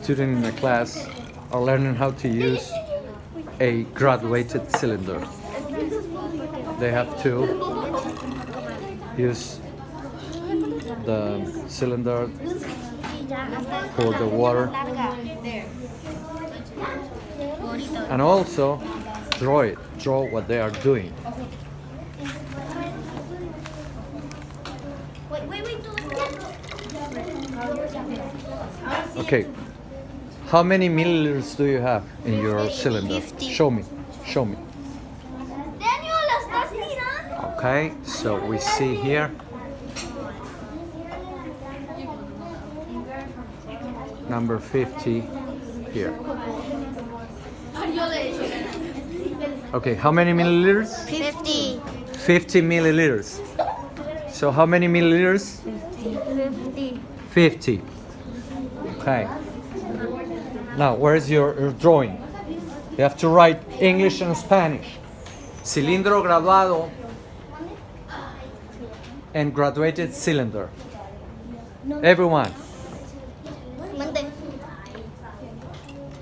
students in a class are learning how to use a graduated cylinder. They have to use the cylinder, pour the water, and also draw what they are doing. Okay, how many milliliters do you have in your cylinder? 50. Show me. Daniel, la estás tirando. Okay, so we see here number 50 here. Okay, how many milliliters? 50. 50 milliliters. So how many milliliters? 50. 50. Okay. Now, where's your drawing? You have to write English and Spanish. Cilindro graduado and graduated cylinder. Everyone.